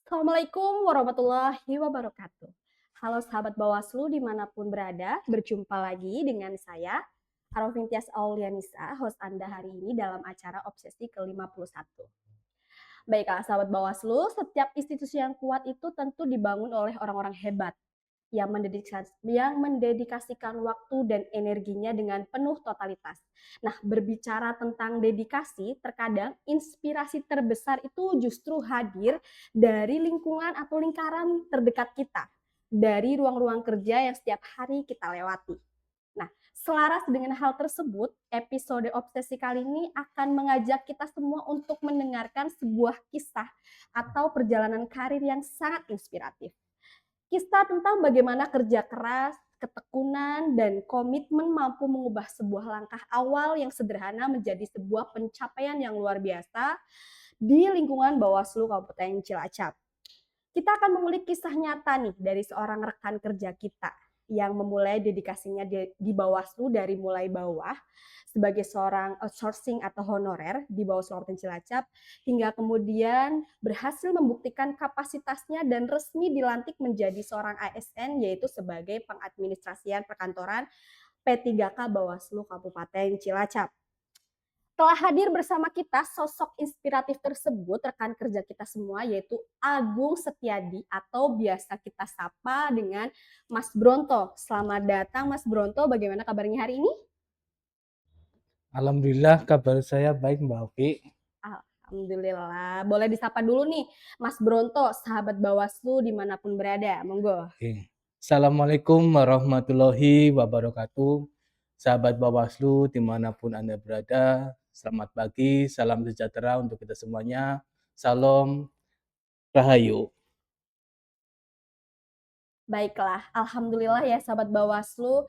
Assalamualaikum warahmatullahi wabarakatuh. Halo sahabat Bawaslu dimanapun berada, berjumpa lagi dengan saya, Arofin Tias Aulianisa, host Anda hari ini dalam acara Obsesi ke-51. Baiklah sahabat Bawaslu, setiap institusi yang kuat itu tentu dibangun oleh orang-orang hebat yang mendedikasikan waktu dan energinya dengan penuh totalitas. Nah, berbicara tentang dedikasi, terkadang inspirasi terbesar itu justru hadir dari lingkungan atau lingkaran terdekat kita, dari ruang-ruang kerja yang setiap hari kita lewati. Nah, selaras dengan hal tersebut, episode obsesi kali ini akan mengajak kita semua untuk mendengarkan sebuah kisah atau perjalanan karir yang sangat inspiratif. Kisah tentang bagaimana kerja keras, ketekunan, dan komitmen mampu mengubah sebuah langkah awal yang sederhana menjadi sebuah pencapaian yang luar biasa di lingkungan Bawaslu Kabupaten Cilacap. Kita akan mengulik kisah nyata nih dari seorang rekan kerja kita yang memulai dedikasinya di Bawaslu dari mulai bawah sebagai seorang outsourcing atau honorer di Bawaslu Kabupaten Cilacap hingga kemudian berhasil membuktikan kapasitasnya dan resmi dilantik menjadi seorang ASN yaitu sebagai pengadministrasian perkantoran P3K Bawaslu Kabupaten Cilacap. Telah hadir bersama kita sosok inspiratif tersebut, rekan kerja kita semua, yaitu Agung Setiadi atau biasa kita sapa dengan Mas Bronto. Selamat datang Mas Bronto, bagaimana kabarnya hari ini? Alhamdulillah kabar saya baik Mbak Ovi. Alhamdulillah. Boleh disapa dulu nih, Mas Bronto, sahabat Bawaslu dimanapun berada. Monggo. Oke. Assalamualaikum warahmatullahi wabarakatuh. Sahabat Bawaslu dimanapun Anda berada, selamat pagi, salam sejahtera untuk kita semuanya. Salam Rahayu. Baiklah, alhamdulillah ya sahabat Bawaslu,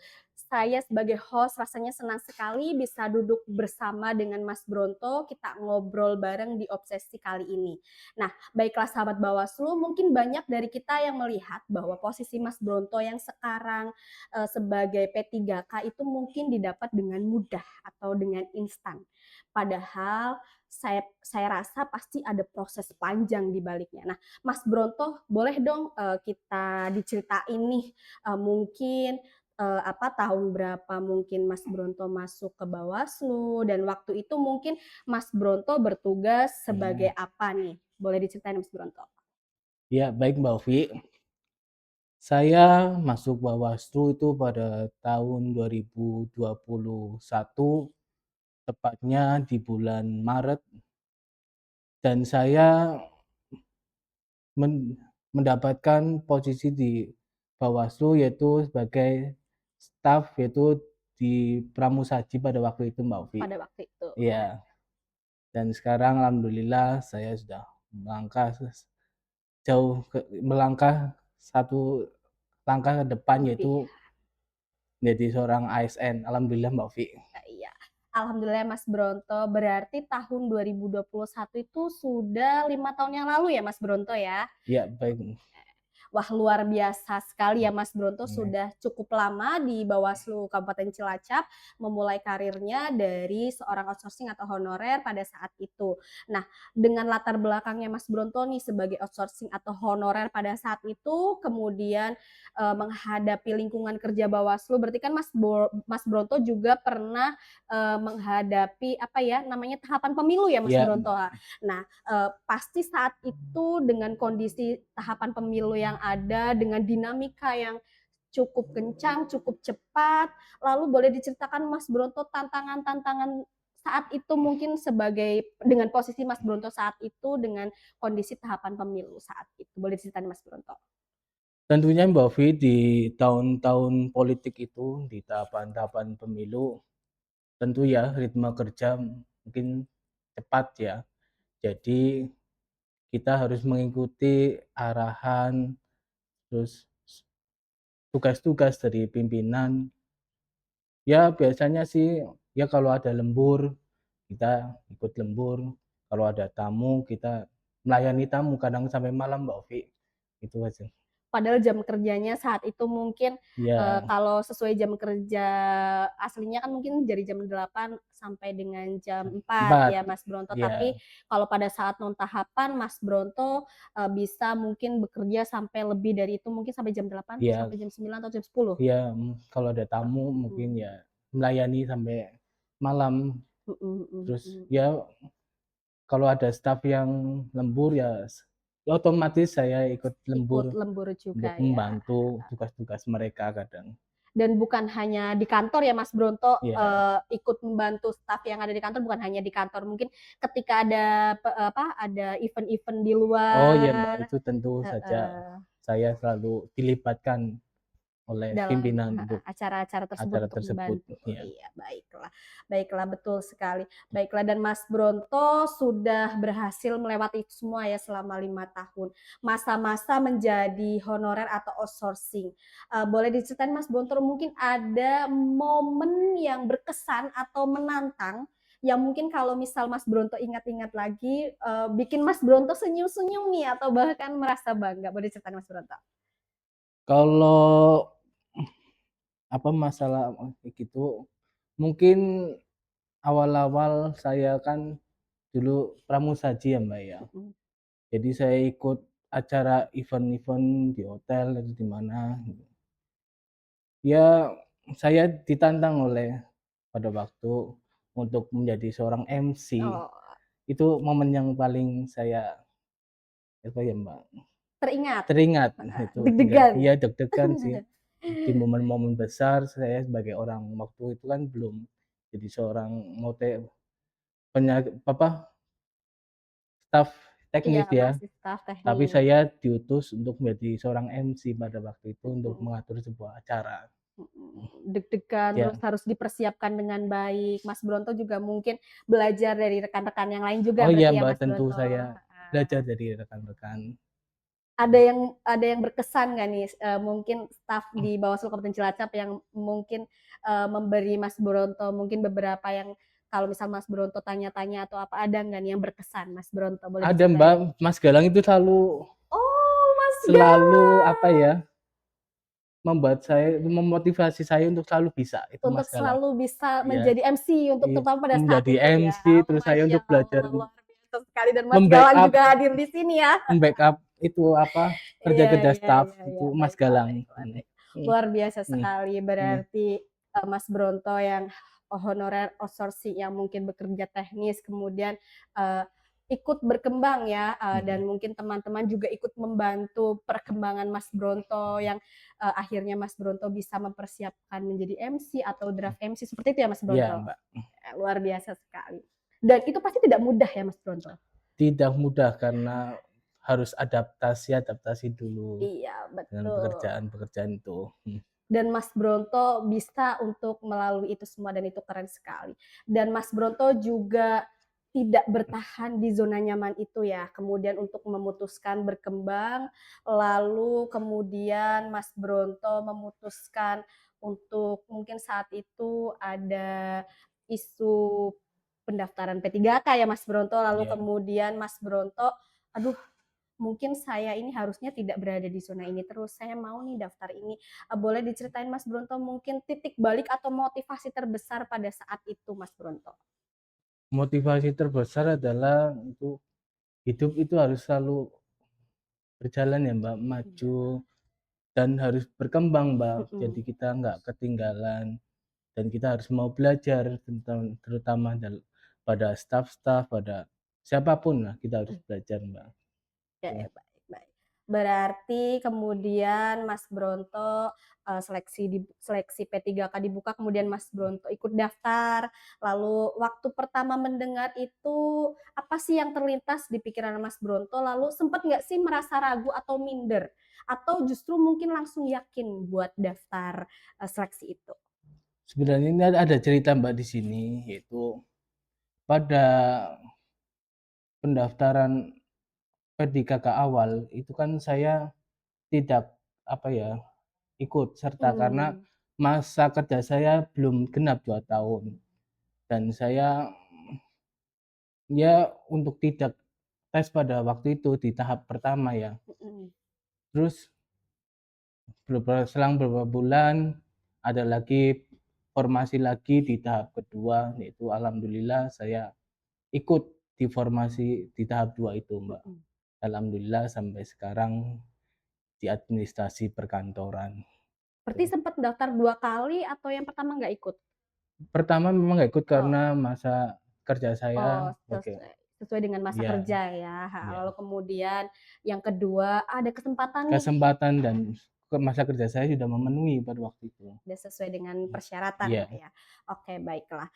saya sebagai host rasanya senang sekali bisa duduk bersama dengan Mas Bronto, kita ngobrol bareng di obsesi kali ini. Nah, baiklah sahabat Bawaslu, mungkin banyak dari kita yang melihat bahwa posisi Mas Bronto yang sekarang sebagai P3K itu mungkin didapat dengan mudah atau dengan instan. Padahal saya rasa pasti ada proses panjang di baliknya. Nah, Mas Bronto, boleh dong kita diceritain nih mungkin apa tahun berapa mungkin Mas Bronto masuk ke Bawaslu dan waktu itu mungkin Mas Bronto bertugas sebagai Hmm. apa nih? Boleh diceritain Mas Bronto? Ya, baik Mbak Ovi. Saya masuk Bawaslu itu pada tahun 2021, tepatnya di bulan Maret, dan saya mendapatkan posisi di Bawaslu yaitu sebagai staf yaitu di Pramusaji pada waktu itu Mbak Ovi. Pada waktu itu. Iya, dan sekarang alhamdulillah saya sudah melangkah melangkah satu langkah ke depan Lebih. yaitu menjadi seorang ASN. Alhamdulillah Mbak Ovi. Iya. Alhamdulillah Mas Bronto, berarti tahun 2021 itu sudah 5 tahun yang lalu ya Mas Bronto ya? Ya, baik. Wah, luar biasa sekali ya Mas Bronto Nah, sudah cukup lama di Bawaslu Kabupaten Cilacap, memulai karirnya dari seorang outsourcing atau honorer pada saat itu. Nah, dengan latar belakangnya Mas Bronto nih sebagai outsourcing atau honorer pada saat itu, kemudian menghadapi lingkungan kerja Bawaslu, berarti kan Mas Bronto juga pernah menghadapi apa ya namanya tahapan pemilu ya Mas ya, Bronto. Nah, pasti saat itu dengan kondisi tahapan pemilu yang ada, dengan dinamika yang cukup kencang, cukup cepat, lalu boleh diceritakan Mas Bronto tantangan-tantangan saat itu mungkin sebagai dengan posisi Mas Bronto saat itu dengan kondisi tahapan pemilu saat itu. Boleh diceritain Mas Bronto? tentunya Mbak Ovi di tahun-tahun politik itu, di tahapan-tahapan pemilu, tentu ya ritme kerja mungkin cepat ya. Jadi kita harus mengikuti arahan, terus tugas-tugas dari pimpinan. Ya biasanya sih ya kalau ada lembur, kita ikut lembur, kalau ada tamu kita melayani tamu kadang sampai malam Mbak Ovi, itu aja. padahal jam kerjanya saat itu mungkin, Iya, kalau sesuai jam kerja aslinya kan mungkin dari jam 8 sampai dengan jam 4 4, ya Mas Bronto, iya tapi kalau pada saat non tahapan Mas Bronto, bisa mungkin bekerja sampai lebih dari itu, mungkin sampai jam 8 iya sampai jam 9 atau jam 10? iya, kalau ada tamu mungkin Mhm, ya melayani sampai malam, mhm mhm terus mhm. ya kalau ada staf yang lembur ya ya otomatis saya ikut lembur Ikut lembur untuk juga ya. membantu tugas-tugas mereka kadang. Dan bukan hanya di kantor ya Mas Bronto, Iya. ikut membantu staf yang ada di kantor, bukan hanya di kantor, mungkin ketika ada ada event-event di Oh iya Mbak, luar itu tentu saja heeh, saya selalu dilibatkan oleh dalam pimpinan untuk acara-acara tersebut acara untuk tersebut, membantu. iya. Iya, baiklah. Baiklah, betul sekali. Baiklah, dan Mas Bronto sudah berhasil melewati itu semua ya selama 5 tahun. Masa-masa menjadi honorer atau outsourcing. Boleh diceritain Mas Bronto mungkin ada momen yang berkesan atau menantang yang mungkin kalau misal Mas Bronto ingat-ingat lagi, bikin Mas Bronto senyum-senyum nih atau bahkan merasa bangga. Boleh diceritain Mas Bronto? Kalau masalah kayak gitu, mungkin awal-awal saya kan dulu pramusaji ya Mbak ya. Mhm. Jadi saya ikut acara event-event di hotel atau di mana gitu. Ya saya ditantang oleh pada waktu untuk menjadi seorang MC. Oh, Itu momen yang paling saya apa ya Mbak, teringat? teringat Heeh, itu tinggal deg-degan? iya deg-degan sih. Di momen-momen besar saya sebagai orang waktu itu kan belum jadi seorang penya apa, staf Iya, teknis ya, masih staf tapi teknik. saya diutus untuk menjadi seorang MC pada waktu itu untuk Mhm mengatur sebuah acara. mhm. Deg-degan, terus Ya. harus dipersiapkan dengan baik. Mas Bronto juga mungkin belajar dari rekan-rekan yang lain juga Oh iya berarti ya, Mbak, Mas tentu Bronto? saya belajar Heeh. dari rekan-rekan. Ada yang berkesan nggak nih, mungkin staf di Bawaslu Kabupaten Cilacap yang mungkin, memberi Mas Bronto mungkin beberapa yang kalau misal Mas Bronto tanya-tanya atau apa, ada nggak nih yang berkesan Mas Bronto? Boleh Ada diceritain? Mbak, Mas Galang itu selalu Oh, Mas selalu apa Galang. ya, memotivasi saya untuk selalu bisa, itu Untuk Mas Galang. selalu bisa Iya, menjadi MC untuk terutama pada saat menjadi itu ya. MC terus saya Masya untuk belajar Allah, luar biasa sekali dan Mas Galang mem-backup juga hadir di sini ya. mem-backup itu apa, Iya kerja-kerja iya staf iya iya, itu Mas baiklah Galang. baiklah baik. Luar biasa Mhm, sekali mhm, berarti, Mas Bronto yang honorer outsourcing yang mungkin bekerja teknis kemudian, eee, ikut berkembang ya, mhm. dan mungkin teman-teman juga ikut membantu perkembangan Mas Bronto yang, akhirnya Mas Bronto bisa mempersiapkan menjadi MC atau draft MC seperti itu ya Mas Iya Bronto? Mbak, Luar biasa sekali. Dan itu pasti tidak mudah ya Mas Bronto? tidak mudah karena harus adaptasi dulu Iya, dengan betul. pekerjaan-pekerjaan itu. Dan Mas Bronto bisa untuk melalui itu semua dan itu keren sekali. Dan Mas Bronto juga tidak bertahan di zona nyaman itu ya, kemudian untuk memutuskan berkembang, lalu kemudian Mas Bronto memutuskan untuk mungkin saat itu ada isu pendaftaran P3K ya Mas Bronto, lalu Iya. kemudian Mas Bronto, "Aduh, mungkin saya ini harusnya tidak berada di zona ini terus, saya mau nih daftar ini." Boleh diceritain Mas Bronto mungkin titik balik atau motivasi terbesar pada saat itu Mas Bronto? Motivasi terbesar adalah untuk hidup itu harus selalu berjalan ya Mbak, Iya. maju dan harus berkembang Mbak. Jadi Mhm. kita nggak ketinggalan dan kita harus mau belajar terutama pada staf-staf, pada siapapun lah kita harus Mhm. belajar Mbak, Ya gitu. ya, baik baik. Berarti kemudian Mas Bronto, seleksi P3K dibuka, kemudian Mas Bronto ikut daftar, lalu waktu pertama mendengar itu, apa sih yang terlintas di pikiran Mas Bronto? Lalu sempet nggak sih merasa ragu atau minder? Atau justru mungkin langsung yakin buat daftar, seleksi itu? Sebenarnya ini ada cerita Mbak di sini, yaitu pada pendaftaran P3K awal itu kan saya tidak apa ya, ikut serta karena Mmm, masa kerja saya belum genap 2 tahun dan saya ya untuk tidak tes pada waktu itu di tahap pertama ya. mhm. Terus selang beberapa bulan ada lagi formasi lagi di tahap kedua, yaitu alhamdulillah saya ikut di formasi di tahap 2 itu, Mbak. Mhm. Alhamdulillah sampai sekarang di administrasi perkantoran. Berarti sempat daftar 2 kali atau yang pertama nggak ikut? Pertama memang nggak ikut Oh. karena masa kerja saya Oh, oke, sesuai dengan masa iya kerja ya, heeh, iya. lalu kemudian yang kedua ada kesempatan nih, Kesempatan dan masa kerja saya sudah memenuhi pada waktu itu. udah sesuai dengan persyaratan Iya ya. Oke, baiklah,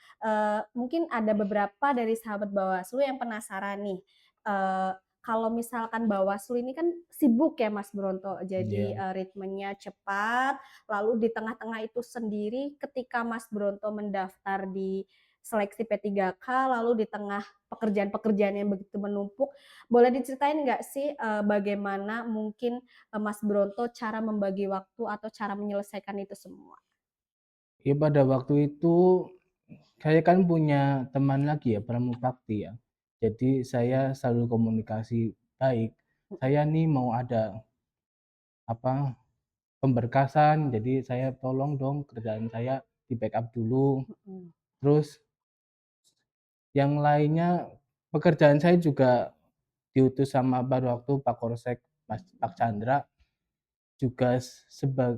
mungkin ada beberapa dari sahabat Bawaslu yang penasaran nih, eee, kalau misalkan Bawaslu ini kan sibuk ya Mas Bronto, jadi, iya. ritmenya cepat, lalu di tengah-tengah itu sendiri ketika Mas Bronto mendaftar di seleksi P3K, lalu di tengah pekerjaan-pekerjaan yang begitu menumpuk, boleh diceritain nggak sih, bagaimana mungkin Mas Bronto cara membagi waktu atau cara menyelesaikan itu semua? Ya pada waktu itu saya kan punya teman lagi ya, Pramupakti ya. Jadi saya selalu komunikasi baik. Mhm, Saya nih mau ada apa, pemberkasan, jadi saya tolong dong kerjaan saya di-backup dulu. mhm. Terus yang lainnya pekerjaan saya juga diutus sama pada waktu Pak Polsek Pak Chandra juga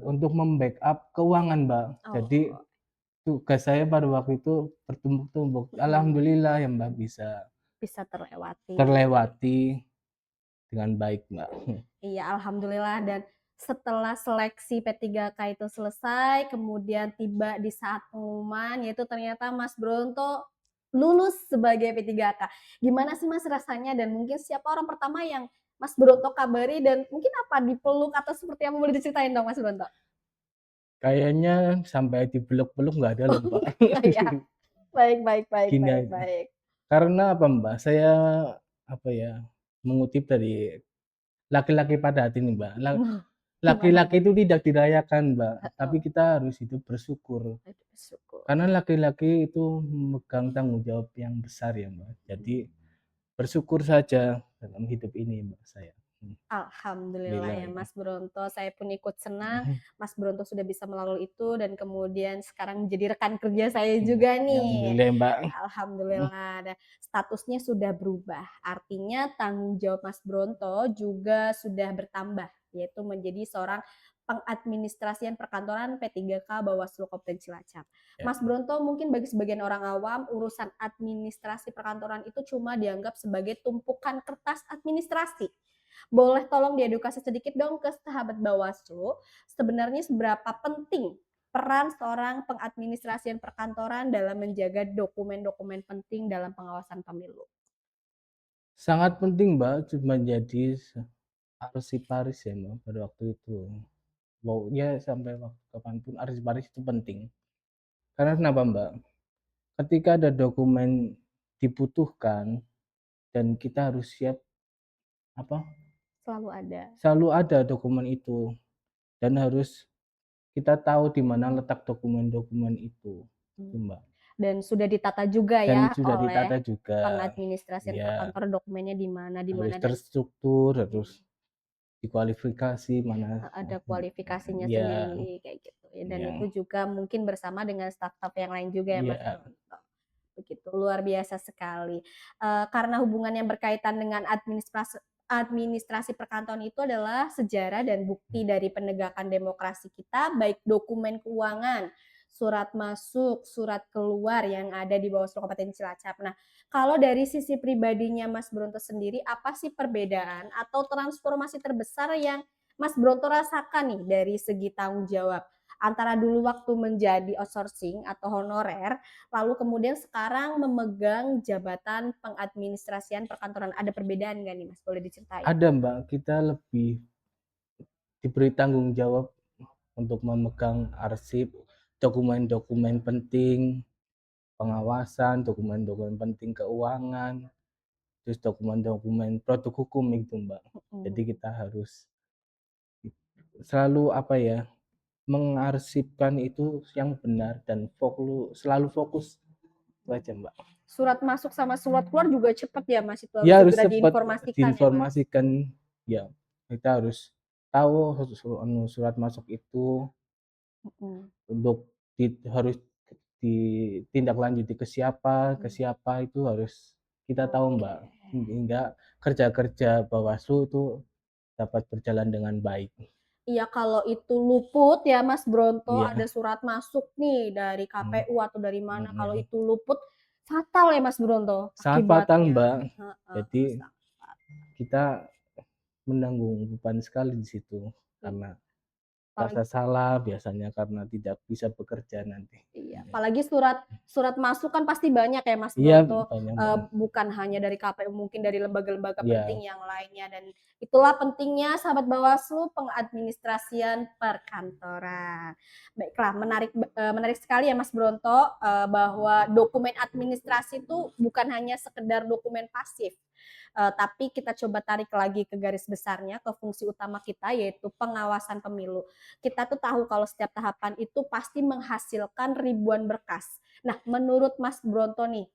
untuk mem-backup keuangan, Mbak. Jadi Oh, tugas saya pada waktu itu bertumpuk-tumpuk. mhm, Alhamdulillah ya, Mbak, bisa bisa terlewati. terlewati dengan baik, Mbak. Iya, alhamdulillah dan setelah seleksi P3K itu selesai, kemudian tiba di saat pengumuman, yaitu ternyata Mas Bronto lulus sebagai P3K. Gimana sih Mas rasanya dan mungkin siapa orang pertama yang Mas Bronto kabari dan mungkin apa, dipeluk atau seperti apa, boleh diceritain dong Mas Bronto? Kayaknya sampai dipeluk-peluk nggak ada loh, Mbak. Oh iya, baik baik baik Gini baik aja, baik. karena apa, Mbak, saya, apa ya, mengutip dari Laki-Laki Pada Hati nih, Mbak. Gimana Laki-laki tuh? itu tidak dirayakan, Mbak, tapi Heeh, kita harus hidup bersyukur. bersyukur. Karena laki-laki itu memegang tanggung jawab yang besar ya, Mbak. Mhm. Jadi bersyukur saja dalam hidup ini, Mbak, saya. Alhamdulillah Alhamdulillah ya ya. Mas Bronto, saya pun ikut senang Mhm, Mas Bronto sudah bisa melalui itu dan kemudian sekarang menjadi rekan kerja saya iya, juga nih. alhamdulillah, Mbak. Mhm, Alhamdulillah dan statusnya sudah berubah, artinya tanggung jawab Mas Bronto juga sudah bertambah, yaitu menjadi seorang pengadministrasian perkantoran P3K Bawaslu Kabupaten Cilacap. ya. Mas Bronto mungkin bagi sebagian orang awam, urusan administrasi perkantoran itu cuma dianggap sebagai tumpukan kertas administrasi. Boleh tolong diedukasi sedikit dong ke sahabat Bawaslu, sebenarnya seberapa penting peran seorang pengadministrasian perkantoran dalam menjaga dokumen-dokumen penting dalam pengawasan pemilu? Sangat penting, Mbak, menjadi arsiparis ya, Mbak, pada waktu itu. Mau ya sampai waktu kapanpun arsiparis itu penting. Karena kenapa, Mbak? Ketika ada dokumen dibutuhkan dan kita harus siap, apa, Selalu ada. selalu ada dokumen itu dan harus kita tahu di mana letak dokumen-dokumen itu, itu, Mmm, Mbak. dan sudah ditata juga Dan ya sudah oleh ditata juga, pengadministrasian ya perkantoran dokumennya di harus mana dan terstruktur, mhm. harus dikualifikasi mana Ada kualifikasinya ya sendiri kayak gitu ya, dan itu ya juga mungkin bersama dengan staf-staf yang lain juga ya Mas iya, Bronto. Begitu, luar biasa sekali. Karena hubungan yang berkaitan dengan administrasi perkantoran itu adalah sejarah dan bukti dari penegakan demokrasi kita, baik dokumen keuangan, surat masuk, surat keluar yang ada di Bawaslu Kabupaten Cilacap. Nah, kalau dari sisi pribadinya Mas Bronto sendiri, apa sih perbedaan atau transformasi terbesar yang Mas Bronto rasakan nih dari segi tanggung jawab antara dulu waktu menjadi outsourcing atau honorer, lalu kemudian sekarang memegang jabatan pengadministrasian perkantoran. Ada perbedaan nggak nih Mas? Boleh diceritain? ada, Mbak, kita lebih diberi tanggung jawab untuk memegang arsip, dokumen-dokumen penting, pengawasan, dokumen-dokumen penting keuangan, terus dokumen-dokumen produk hukum itu, Mbak. Jadi Mhm. kita harus selalu, apa ya, mengarsipkan itu yang benar dan selalu fokus, itu aja, Mbak. Surat masuk sama surat keluar juga cepet ya Mas, itu harus Ya harus segera cepat diinformasikan ya Mas? diinformasikan, ya kita harus tahu surat masuk itu Mhm. untuk harus ditindaklanjuti ke Mhm. siapa itu harus kita tahu, Oke. Mbak, hingga kerja-kerja Bawaslu itu dapat berjalan dengan baik. Iya, kalau itu luput ya Mas Bronto, ada Iya, surat masuk nih dari mmm, KPU atau dari mana, kalau mhm. itu luput, fatal ya Mas Bronto Sangat fatal, akibatnya. Mbak. Heeh, Jadi sangat fatal. kita menanggung beban sekali di situ Iya, karena apalagi rasa salah biasanya karena tidak bisa bekerja nanti. iya, Iya. apalagi surat surat masuk kan pasti banyak ya Mas Iya, Bronto, banyak banget. bukan hanya dari KPU, mungkin dari lembaga-lembaga Iya. penting yang lainnya dan itulah pentingnya sahabat Bawaslu pengadministrasian perkantoran. Baiklah, menarik sekali ya Mas Bronto, bahwa dokumen administrasi itu bukan hanya sekedar dokumen pasif, tapi kita coba tarik lagi ke garis besarnya, ke fungsi utama kita yaitu pengawasan pemilu. Kita tuh tahu kalau setiap tahapan itu pasti menghasilkan ribuan berkas. Nah, menurut Mas Bronto nih,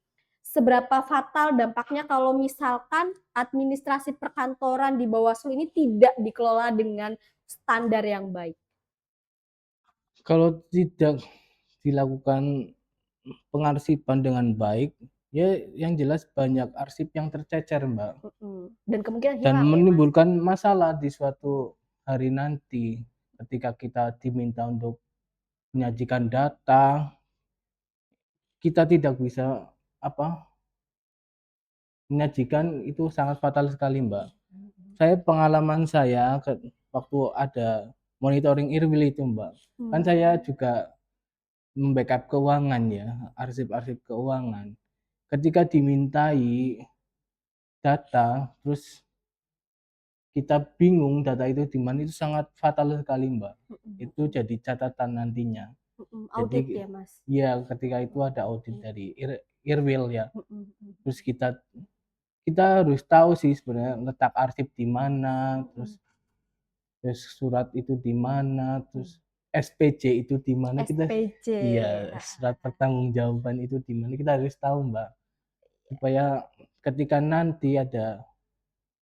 seberapa fatal dampaknya kalau misalkan administrasi perkantoran di Bawaslu ini tidak dikelola dengan standar yang baik? Kalau tidak dilakukan pengarsipan dengan baik, ya yang jelas banyak arsip yang tercecer, Mbak, Mhm, dan kemungkinan dan hilang ya, Mas? menimbulkan masalah di suatu hari nanti ketika kita diminta untuk menyajikan data, kita tidak bisa, apa, menyajikan itu sangat fatal sekali, Mbak. Pengalaman saya waktu ada monitoring Irwil itu, Mbak, kan Mmm, saya juga membackup keuangan ya, arsip-arsip keuangan. Ketika dimintai data, terus kita bingung data itu di mana, itu sangat fatal sekali, Mbak. mhm Itu mhm jadi catatan nantinya. mhm, Jadi audit ya, Mas? ya ketika itu Mhm ada audit mhm dari Irwil ya, mhm mhm terus kita kita harus tahu sih sebenarnya letak arsip di mana, mhm terus surat itu di mana, mhm. terus SPJ itu di mana, kita SPJ, iya, surat heeh. pertanggungjawaban itu di mana, kita harus tahu, Mbak, supaya ketika nanti ada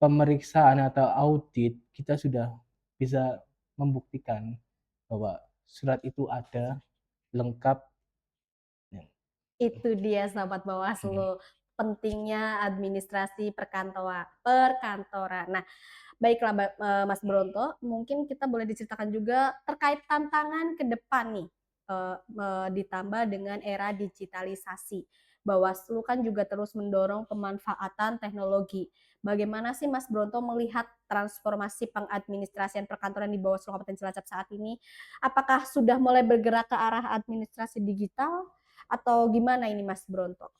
pemeriksaan atau audit, kita sudah bisa membuktikan bahwa surat itu ada, lengkap, ya, Itu dia sahabat mhm. Bawaslu, pentingnya administrasi perkantoran. Nah, baiklah Mas Bronto, mungkin kita boleh diceritakan juga terkait tantangan ke depan nih, ditambah dengan era digitalisasi. Bawaslu kan juga terus mendorong pemanfaatan teknologi. Bagaimana sih Mas Bronto melihat transformasi pengadministrasian perkantoran di Bawaslu Kabupaten Cilacap saat ini? Apakah sudah mulai bergerak ke arah administrasi digital atau gimana ini Mas Bronto?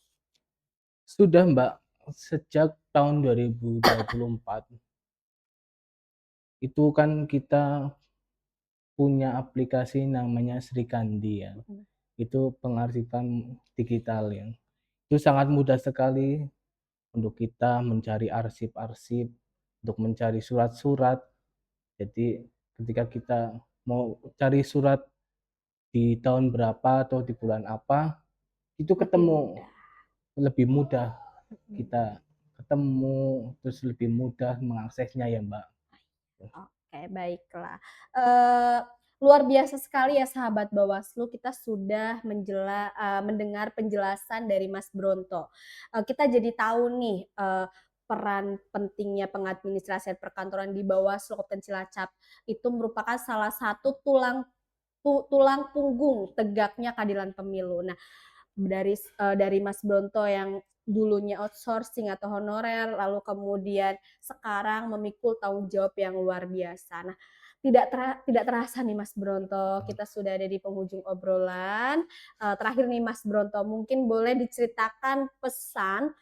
Sudah, Mbak, sejak tahun 2024, itu kan kita punya aplikasi namanya Srikandi ya, Mhm. itu pengarsipan digital ya. Itu sangat mudah sekali untuk kita mencari arsip-arsip, untuk mencari surat-surat. Jadi ketika kita mau cari surat di tahun berapa atau di bulan apa, itu Makin ketemu, mudah. lebih mudah Mhm. kita ketemu, terus lebih mudah mengaksesnya ya, Mbak. Oke, baiklah. Eee, luar biasa sekali ya sahabat Bawaslu, kita sudah mendengar penjelasan dari Mas Bronto. Kita jadi tahu nih, peran pentingnya pengadministrasian perkantoran di Bawaslu Kabupaten Cilacap. Itu merupakan salah satu tulang punggung tegaknya keadilan pemilu. Nah, dari Mas Bronto yang dulunya outsourcing atau honorer, lalu kemudian sekarang memikul tanggung jawab yang luar biasa. Nah, tidak terasa nih Mas Bronto, kita sudah ada di penghujung obrolan. Terakhir nih Mas Bronto, mungkin boleh diceritakan pesan,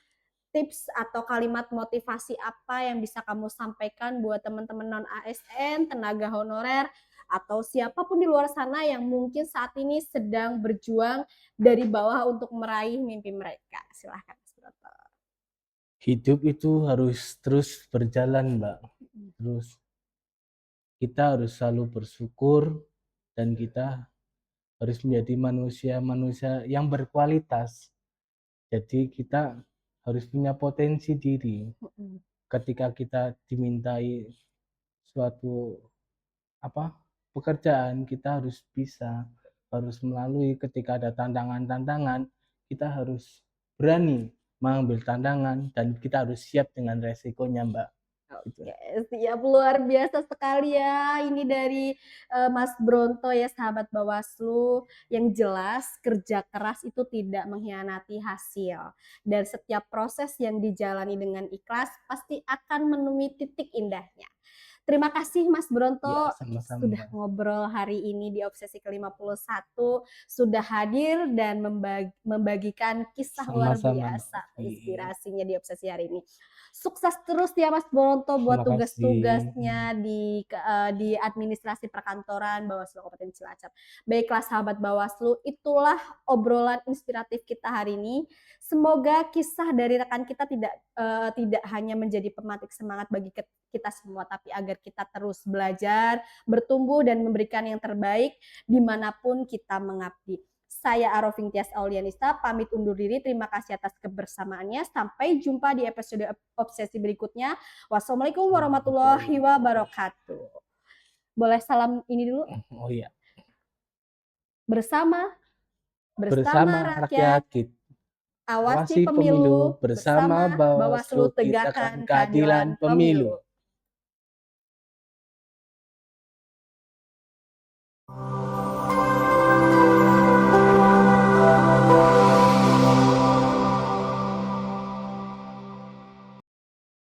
tips atau kalimat motivasi apa yang bisa kamu sampaikan buat teman-teman non ASN, tenaga honorer, atau siapapun di luar sana yang mungkin saat ini sedang berjuang dari bawah untuk meraih mimpi mereka. Silahkan Mas Broto. Hidup itu harus terus berjalan, Mbak. Mhm, Terus kita harus selalu bersyukur dan kita harus menjadi manusia-manusia yang berkualitas. Jadi kita harus punya potensi diri mhm, ketika kita dimintai suatu pekerjaan kita harus bisa, harus melalui ketika ada tantangan-tantangan, kita harus berani mengambil tantangan dan kita harus siap dengan resikonya, Mbak, gitu. Oke, siap. Luar biasa sekali ya ini dari, Mas Bronto ya, sahabat Bawaslu. Yang jelas kerja keras itu tidak mengkhianati hasil, dan setiap proses yang dijalani dengan ikhlas pasti akan menemui titik indahnya. Terima kasih Mas Ya, Bronto sama-sama, sudah Mbak. ngobrol hari ini di Obsesi ke-51, sudah hadir dan membagikan kisah luar Sama-sama, Mbak. biasa Iya, inspirasinya di Obsesi hari ini. Sukses terus ya Mas Bronto buat terima kasih. tugas-tugasnya di administrasi perkantoran Bawaslu Kabupaten Cilacap. Baiklah sahabat Bawaslu, itulah obrolan inspiratif kita hari ini. Semoga kisah dari rekan kita tidak hanya menjadi pemantik semangat bagi kita semua, tapi agar kita terus belajar, bertumbuh dan memberikan yang terbaik dimanapun kita mengabdi. Saya Arofing Tias Aulianista, pamit undur diri. Terima kasih atas kebersamaannya. Sampai jumpa di episode obsesi berikutnya. Wassalamualaikum warahmatullahi wabarakatuh. Boleh salam ini dulu? Oh iya, Bersama, bersama bersama rakyat rakyat, kita awasi awasi pemilu, pemilu, bersama bersama Bawaslu Bawaslu tegakkan tegakkan keadilan keadilan pemilu. pemilu.